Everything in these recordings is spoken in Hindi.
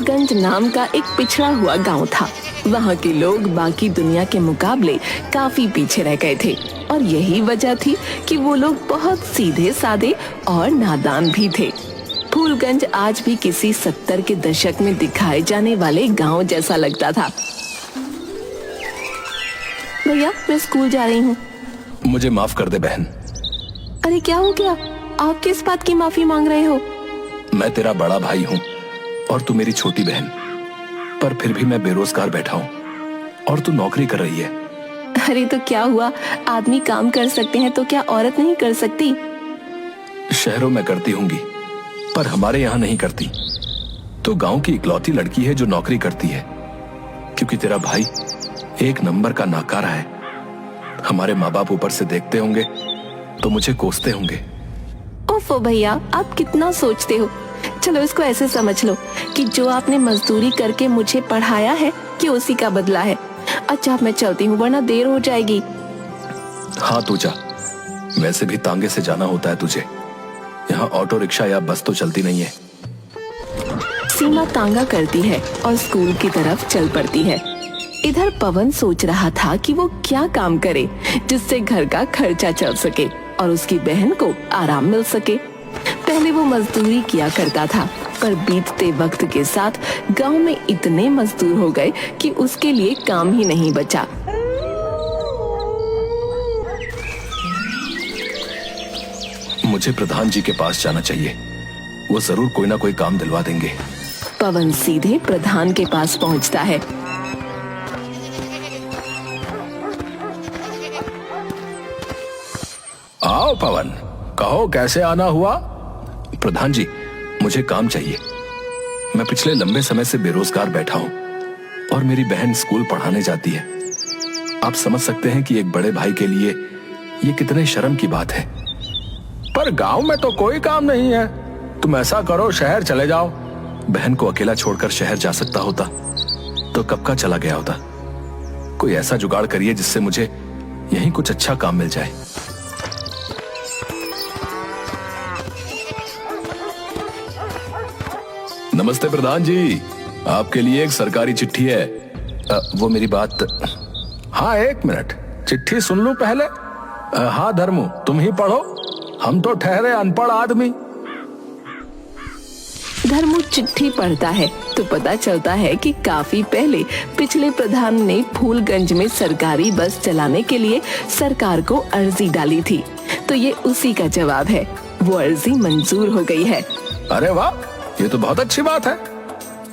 फूलगंज नाम का एक पिछड़ा हुआ गांव था। वहाँ के लोग बाकी दुनिया के मुकाबले काफी पीछे रह गए थे और यही वजह थी कि वो लोग बहुत सीधे साधे और नादान भी थे। फूलगंज आज भी किसी 70 के दशक में दिखाए जाने वाले गांव जैसा लगता था। भैया, मैं स्कूल जा रही हूँ। मुझे माफ कर दे बहन। अरे क्या हो गया? आप किस बात की माफी मांग रहे हो? मैं तेरा बड़ा भाई हूँ और तू मेरी छोटी बहन, पर फिर भी मैं बेरोजगार बैठा हूँ और तू नौकरी कर रही है। अरे तो क्या हुआ, आदमी काम कर सकते हैं तो क्या औरत नहीं कर सकती? शहरों में करती होंगी पर हमारे यहाँ नहीं करती। तो गांव की इकलौती लड़की है जो नौकरी करती है, क्योंकि तेरा भाई एक नंबर का नाकारा है। हमारे माँ बाप ऊपर से देखते होंगे तो मुझे कोसते होंगे। ओफो भैया, आप कितना सोचते हो। चलो इसको ऐसे समझ लो कि जो आपने मजदूरी करके मुझे पढ़ाया है कि उसी का बदला है। अच्छा मैं चलती हूँ वरना देर हो जाएगी। हाँ तू जा, वैसे भी तांगे से जाना होता है तुझे। यहाँ ऑटो रिक्शा या बस तो चलती नहीं है। सीमा तांगा करती है और स्कूल की तरफ चल पड़ती है। इधर पवन सोच रहा था कि वो क्या काम करे जिससे घर का खर्चा चल सके और उसकी बहन को आराम मिल सके। पहले वो मजदूरी किया करता था, पर बीतते वक्त के साथ गांव में इतने मजदूर हो गए कि उसके लिए काम ही नहीं बचा। मुझे प्रधान जी के पास जाना चाहिए, वो जरूर कोई ना कोई काम दिलवा देंगे। पवन सीधे प्रधान के पास पहुंचता है। आओ पवन, कहो कैसे आना हुआ? प्रधान जी, मुझे काम चाहिए। मैं पिछले लंबे समय से बेरोजगार बैठा हूँ और मेरी बहन स्कूल पढ़ाने जाती है। आप समझ सकते हैं कि एक बड़े भाई के लिए ये कितने शर्म की बात है। पर गांव में तो कोई काम नहीं है। तुम ऐसा करो, शहर चले जाओ। बहन को अकेला छोड़कर शहर जा सकता होता तो कब का चला गया होता। कोई ऐसा जुगाड़ करिए जिससे मुझे यहीं कुछ अच्छा काम मिल जाए। नमस्ते प्रधान जी, आपके लिए एक सरकारी चिट्ठी है। वो मेरी बात। हाँ एक मिनट, चिट्ठी सुन लूं पहले। हाँ धर्मू, तुम ही पढ़ो, हम तो ठहरे अनपढ़ आदमी। धर्मू चिट्ठी पढ़ता है तो पता चलता है कि काफी पहले पिछले प्रधान ने फूलगंज में सरकारी बस चलाने के लिए सरकार को अर्जी डाली थी, तो ये उसी का जवाब है। वो अर्जी मंजूर हो गई है। अरे वाह, ये तो बहुत अच्छी बात है।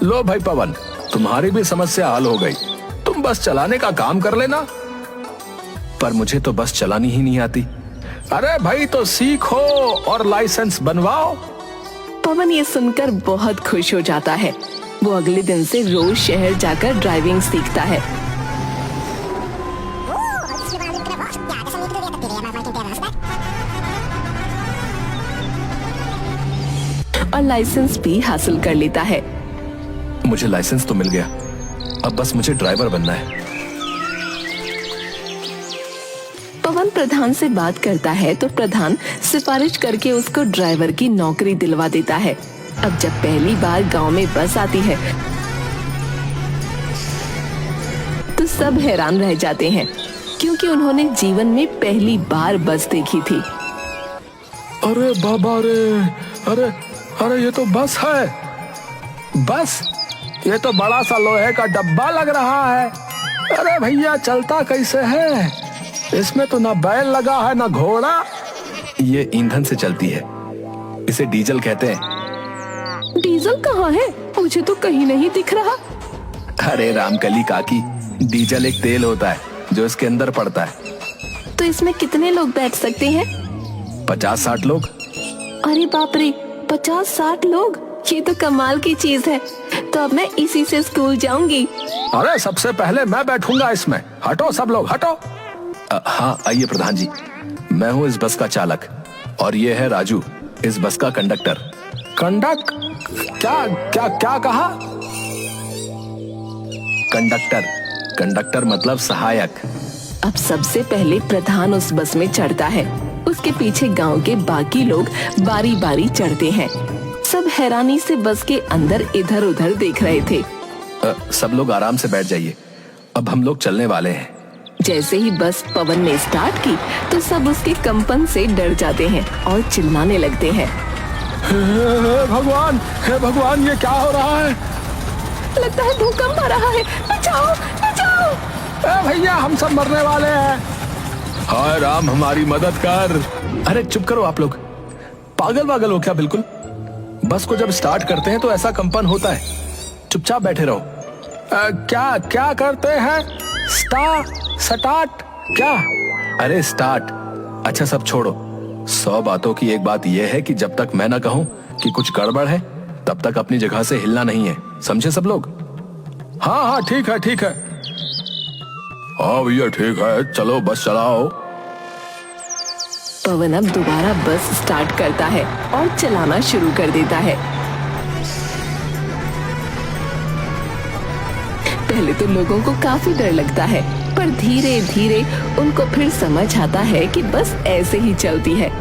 लो भाई पवन, तुम्हारी भी समस्या हल हो गई। तुम बस चलाने का काम कर लेना। पर मुझे तो बस चलानी ही नहीं आती। अरे भाई तो सीखो और लाइसेंस बनवाओ। पवन ये सुनकर बहुत खुश हो जाता है। वो अगले दिन से रोज शहर जाकर ड्राइविंग सीखता है और लाइसेंस भी हासिल कर लेता है। मुझे लाइसेंस तो मिल गया, अब बस मुझे ड्राइवर बनना है। पवन प्रधान से बात करता है तो प्रधान सिफारिश करके उसको ड्राइवर की नौकरी दिलवा देता है। अब जब पहली बार गांव में बस आती है तो सब हैरान रह जाते हैं, क्योंकि उन्होंने जीवन में पहली बार बस देखी थी। अरे बाबा रे, अरे अरे ये तो बस है। बस, ये तो बड़ा सा लोहे का डब्बा लग रहा है। अरे भैया चलता कैसे है? इसमें तो ना बैल लगा है ना घोड़ा। ये ईंधन से चलती है, इसे डीजल कहते हैं। डीजल कहाँ है? मुझे तो कहीं नहीं दिख रहा। अरे रामकली काकी, डीजल एक तेल होता है जो इसके अंदर पड़ता है। तो इसमें कितने लोग बैठ सकते हैं? 50-60 लोग। अरे बाप रे, 50-60 लोग, ये तो कमाल की चीज है। तो अब मैं इसी से स्कूल जाऊंगी। अरे सबसे पहले मैं बैठूंगा इसमें। हटो सब लोग, हटो। हाँ आइए प्रधान जी, मैं हूँ इस बस का चालक और ये है राजू, इस बस का कंडक्टर। क्या क्या क्या कहा? कंडक्टर मतलब सहायक। अब सबसे पहले प्रधान उस बस में चढ़ता है। उसके पीछे गांव के बाकी लोग बारी बारी चढ़ते हैं। सब हैरानी से बस के अंदर इधर उधर देख रहे थे। सब लोग आराम से बैठ जाइए, अब हम लोग चलने वाले हैं। जैसे ही बस पवन ने स्टार्ट की तो सब उसके कंपन से डर जाते हैं और चिल्लाने लगते हैं। हे भगवान, ये क्या हो रहा है? लगता है भूकंप आ रहा है, बचाओ बचाओ। भैया, हम सब मरने वाले हैं। हाय राम, हमारी मदद कर। अरे चुप करो आप लोग, पागल हो क्या? बिल्कुल, बस को जब स्टार्ट करते हैं तो ऐसा कंपन होता है। चुपचाप बैठे रहो। क्या करते हैं? स्टार्ट क्या? अरे स्टार्ट। अच्छा सब छोड़ो, 100 बातों की एक बात यह है कि जब तक मैं ना कहूं कि कुछ गड़बड़ है तब तक अपनी जगह से हिलना नहीं है, समझे सब लोग? हाँ ठीक है। हाँ भैया ठीक है, चलो बस चलाओ। पवन अब दोबारा बस स्टार्ट करता है और चलाना शुरू कर देता है। पहले तो लोगों को काफी डर लगता है, पर धीरे धीरे उनको फिर समझ आता है कि बस ऐसे ही चलती है।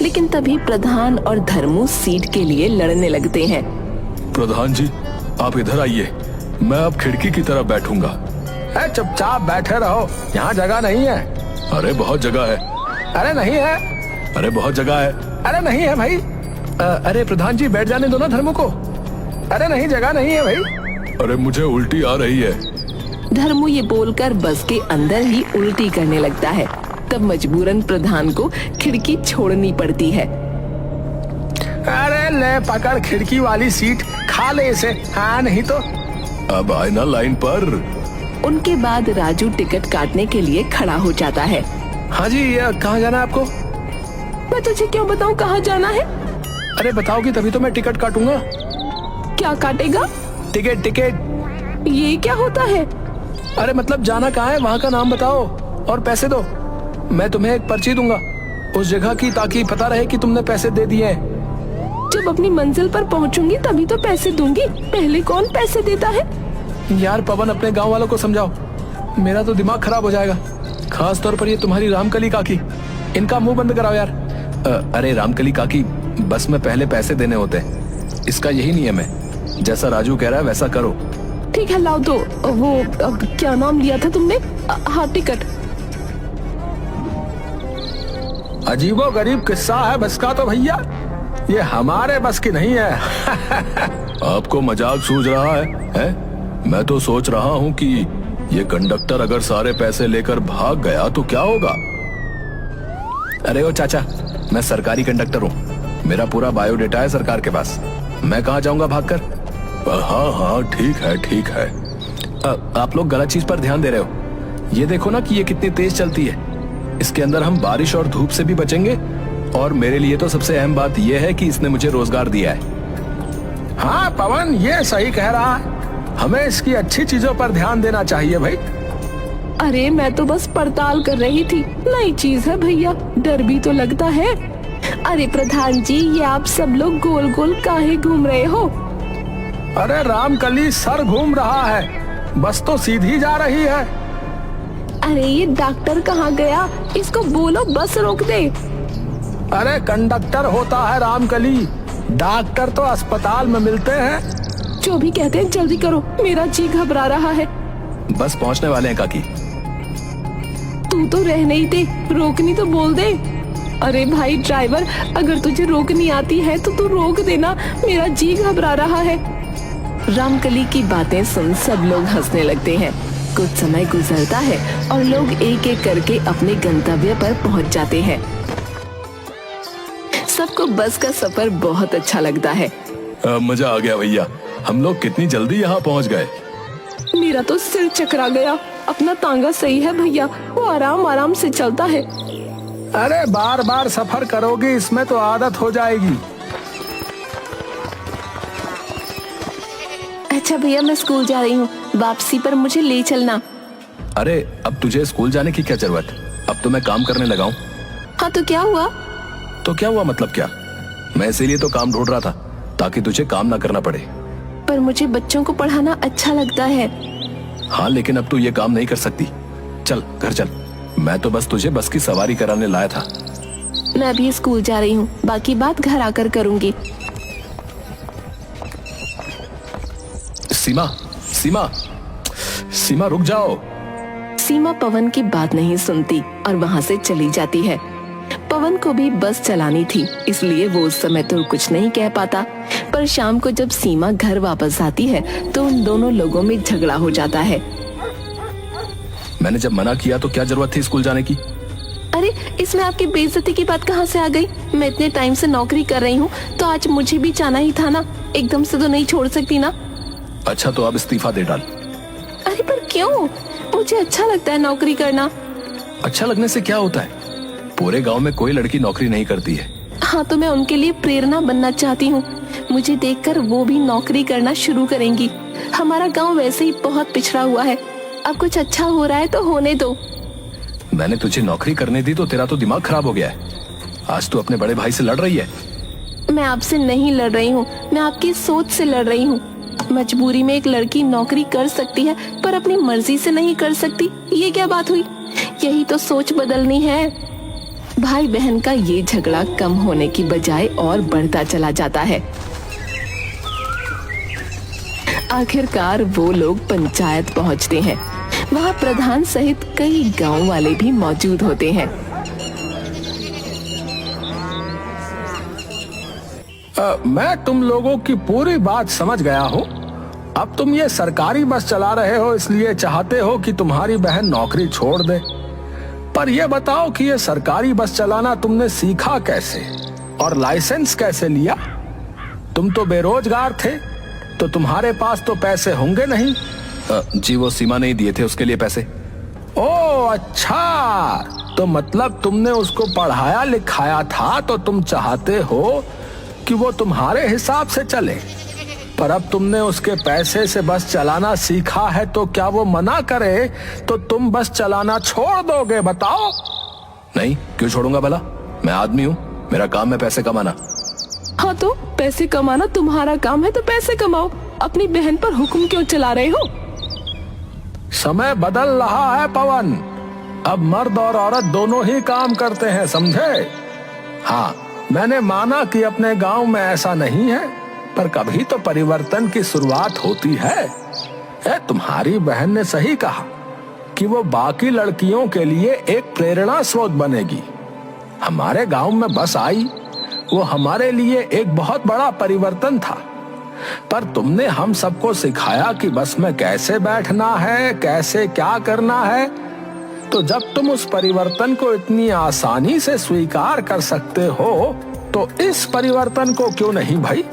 लेकिन तभी प्रधान और धर्मू सीट के लिए लड़ने लगते हैं। प्रधान जी, आप इधर आइए, मैं अब खिड़की की तरफ बैठूंगा। चुपचाप बैठे रहो, यहाँ जगह नहीं है। अरे बहुत जगह है। अरे नहीं है। अरे बहुत जगह है। अरे नहीं है भाई। अरे प्रधान जी, बैठ जाने दो ना धर्मू को। अरे नहीं, जगह नहीं है भाई। अरे मुझे उल्टी आ रही है। धर्मू ये बोलकर बस के अंदर ही उल्टी करने लगता है। तब मजबूरन प्रधान को खिड़की छोड़नी पड़ती है। अरे ले पकड़ खिड़की वाली सीट, खा ले इसे। हाँ नहीं तो। अब आए ना लाइन पर। उनके बाद राजू टिकट काटने के लिए खड़ा हो जाता है। हाँ जी, कहाँ जाना है आपको? मैं तुझे क्यों बताऊँ कहाँ जाना है? अरे बताओगी तभी तो मैं टिकट काटूंगा। क्या काटेगा? टिकट। ये क्या होता है? अरे मतलब जाना कहाँ है, वहाँ का नाम बताओ और पैसे दो। मैं तुम्हें एक पर्ची दूंगा उस जगह की, ताकि पता रहे कि तुमने पैसे दे दिए हैं। जब अपनी मंजिल पर पहुँचूंगी तभी तो पैसे दूंगी, पहले कौन पैसे देता है? यार पवन, अपने गांव वालों को समझाओ, मेरा तो दिमाग खराब हो जाएगा। खास तौर पर ये तुम्हारी रामकली काकी, इनका मुंह बंद कराओ यार। अरे रामकली काकी, बस में पहले पैसे देने होते हैं, इसका यही नियम है। जैसा राजू कह रहा है वैसा करो। ठीक है, लाओ तो। वो अब क्या नाम लिया था तुमने? हाँ, टिकट। अजीबो गरीब किस्सा है बस का तो भैया, ये हमारे बस की नहीं है। आपको मजाक सूझ रहा है? मैं तो सोच रहा हूँ कि ये कंडक्टर अगर सारे पैसे लेकर भाग गया तो क्या होगा। अरे ओ चाचा, मैं सरकारी कंडक्टर हूँ, मेरा पूरा बायोडेटा है सरकार के पास, मैं कहाँ जाऊंगा भागकर। हाँ ठीक है। आप लोग गलत चीज पर ध्यान दे रहे हो। ये देखो ना कि ये कितनी तेज चलती है, इसके अंदर हम बारिश और धूप से भी बचेंगे, और मेरे लिए तो सबसे अहम बात यह है कि इसने मुझे रोजगार दिया है। हाँ पवन, ये सही कह रहा है, हमें इसकी अच्छी चीजों पर ध्यान देना चाहिए भाई। अरे मैं तो बस पड़ताल कर रही थी, नई चीज है भैया, डर भी तो लगता है। अरे प्रधान जी, ये आप सब लोग गोल गोल काहे घूम रहे हो? अरे रामकली, सर घूम रहा है, बस तो सीधी जा रही है। अरे ये डॉक्टर कहाँ गया, इसको बोलो बस रोक दे। अरे कंडक्टर होता है रामकली, डॉक्टर तो अस्पताल में मिलते हैं। जो भी कहते हैं जल्दी करो, मेरा जी घबरा रहा है। बस पहुंचने वाले हैं काकी। तू तो रहने ही दे, रोकनी तो बोल दे। अरे भाई ड्राइवर, अगर तुझे रोकनी आती है तो तू रोक देना, मेरा जी घबरा रहा है। रामकली की बातें सुन सब लोग हंसने लगते हैं। कुछ समय गुजरता है और लोग एक एक करके अपने गंतव्य पर पहुंच जाते हैं। सबको बस का सफर बहुत अच्छा लगता है। मजा आ गया भैया, हम लोग कितनी जल्दी यहाँ पहुँच गए। मेरा तो सिर चकरा गया। अपना तांगा सही है भैया, वो आराम आराम से चलता है। अरे बार बार सफर करोगे, इसमें तो आदत हो जाएगी। अच्छा भैया, मैं स्कूल जा रही हूँ, वापसी पर मुझे ले चलना। अरे अब तुझे स्कूल जाने की क्या जरूरत, अब तो मैं काम करने लगा हूँ। हाँ तो क्या हुआ? तो क्या हुआ मतलब क्या, मैं इसीलिए तो काम ढूंढ रहा था ताकि तुझे काम ना करना पड़े। पर मुझे बच्चों को पढ़ाना अच्छा लगता है। हाँ लेकिन अब तू ये काम नहीं कर सकती, चल घर चल, मैं तो बस तुझे बस की सवारी कराने लाया था। मैं अभी स्कूल जा रही हूँ, बाकी बात घर आकर करूँगी। सीमा, सीमा, सीमा रुक जाओ। सीमा पवन की बात नहीं सुनती और वहाँ से चली जाती है। पवन को भी बस चलानी थी, इसलिए वो उस समय तो कुछ नहीं कह पाता। पर शाम को जब सीमा घर वापस आती है तो उन दोनों लोगों में झगड़ा हो जाता है। मैंने जब मना किया तो क्या जरूरत थी स्कूल जाने की? अरे इसमें आपकी बेइज्जती की बात कहाँ से आ गई? मैं इतने टाइम से नौकरी कर रही हूँ तो आज मुझे भी जाना ही था ना, एकदम से तो नहीं छोड़ सकती ना। अच्छा तो अब इस्तीफा दे डाल। अरे पर क्यों? मुझे अच्छा लगता है नौकरी करना। अच्छा लगने से क्या होता है? पूरे गांव में कोई लड़की नौकरी नहीं करती है। हाँ तो मैं उनके लिए प्रेरणा बनना चाहती हूँ। मुझे देखकर वो भी नौकरी करना शुरू करेंगी। हमारा गांव वैसे ही बहुत पिछड़ा हुआ है, अब कुछ अच्छा हो रहा है तो होने दो। मैंने तुझे नौकरी करने दी तो तेरा तो दिमाग खराब हो गया है। आज तू अपने बड़े भाई से लड़ रही है। मैं आपसे नहीं लड़ रही हूँ, मैं आपकी सोच से लड़ रही हूँ। मजबूरी में एक लड़की नौकरी कर सकती है पर अपनी मर्जी से नहीं कर सकती, ये क्या बात हुई? यही तो सोच बदलनी है। भाई बहन का ये झगड़ा कम होने की बजाय और बढ़ता चला जाता है। आखिरकार वो लोग पंचायत पहुंचते हैं। वहाँ प्रधान सहित कई गांव वाले भी मौजूद होते हैं। मैं तुम लोगों की पूरी बात समझ गया हूँ। अब तुम ये सरकारी बस चला रहे हो इसलिए चाहते हो कि तुम्हारी बहन नौकरी छोड़ दे। पर ये बताओ कि ये सरकारी बस चलाना तुमने सीखा कैसे और लाइसेंस कैसे लिया? तुम तो बेरोजगार थे तो तुम्हारे पास तो पैसे होंगे नहीं। जी वो सीमा नहीं दिए थे उसके लिए पैसे। ओह अच्छा, तो मतलब तुमने उसको पढ़ाया लिखाया था तो तुम चाहते हो कि वो तुम्हारे हिसाब से चले। पर अब तुमने उसके पैसे से बस चलाना सीखा है तो क्या वो मना करे तो तुम बस चलाना छोड़ दोगे? बताओ। नहीं, क्यों छोड़ूंगा भला? मैं आदमी हूँ, मेरा काम है पैसे कमाना। हाँ तो पैसे कमाना तुम्हारा काम है तो पैसे कमाओ, अपनी बहन पर हुक्म क्यों चला रहे हो? समय बदल रहा है पवन, अब मर्द और औरत दोनों ही काम करते हैं, समझे? हाँ मैंने माना कि अपने गांव में ऐसा नहीं है, पर कभी तो परिवर्तन की शुरुआत होती है। तुम्हारी बहन ने सही कहा कि वो बाकी लड़कियों के लिए एक प्रेरणा स्रोत बनेगी। हमारे गांव में बस आई, वो हमारे लिए एक बहुत बड़ा परिवर्तन था। पर तुमने हम सबको सिखाया कि बस में कैसे बैठना है, कैसे क्या करना है। तो जब तुम उस परिवर्तन को इतनी आसानी से स्वीकार कर सकते हो तो इस परिवर्तन को क्यों नहीं भाई?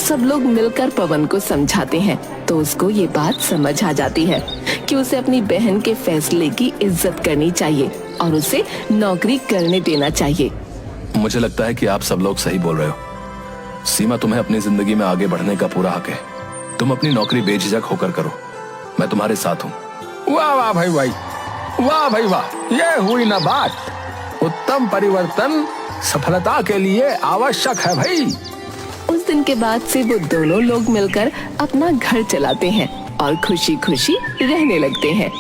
सब लोग मिलकर पवन को समझाते हैं तो उसको ये बात समझ आ जाती है कि उसे अपनी बहन के फैसले की इज्जत करनी चाहिए और उसे नौकरी करने देना चाहिए। मुझे लगता है कि आप सब लोग सही बोल रहे हो। सीमा, तुम्हें अपनी जिंदगी में आगे बढ़ने का पूरा हक है। तुम अपनी नौकरी बेझिझक होकर करो, मैं तुम्हारे साथ हूँ। वाह वाह भाई भाई, वाह भाई वाह, ये हुई ना बात। उत्तम परिवर्तन सफलता के लिए आवश्यक है भाई। उस दिन के बाद से वो दोनों लोग मिलकर अपना घर चलाते हैं और खुशी खुशी रहने लगते हैं।